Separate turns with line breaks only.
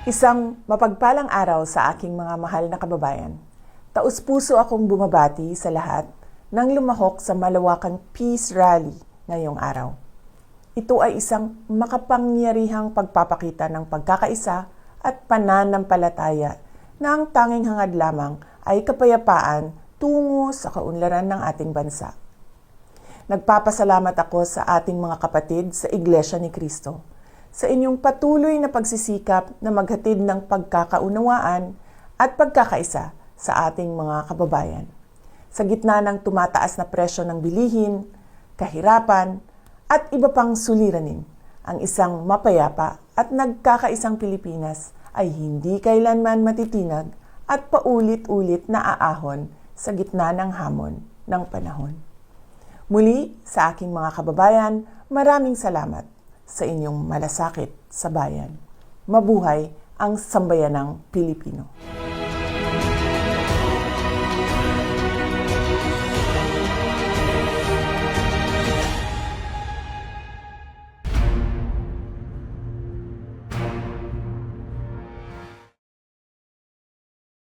Isang mapagpalang araw sa aking mga mahal na kababayan. Taus-puso akong bumabati sa lahat nang lumahok sa malawakang Peace Rally ngayong araw. Ito ay isang makapangyarihang pagpapakita ng pagkakaisa at pananampalataya na ang tanging hangad lamang ay kapayapaan tungo sa kaunlaran ng ating bansa. Nagpapasalamat ako sa ating mga kapatid sa Iglesia ni Cristo sa inyong patuloy na pagsisikap na maghatid ng pagkakaunawaan at pagkakaisa sa ating mga kababayan. Sa gitna ng tumataas na presyo ng bilihin, kahirapan, at iba pang suliranin, ang isang mapayapa at nagkakaisang Pilipinas ay hindi kailanman matitinag at paulit-ulit na aahon sa gitna ng hamon ng panahon. Muli, sa aking mga kababayan, maraming salamat sa inyong malasakit sa bayan. Mabuhay ang sambayanang Pilipino.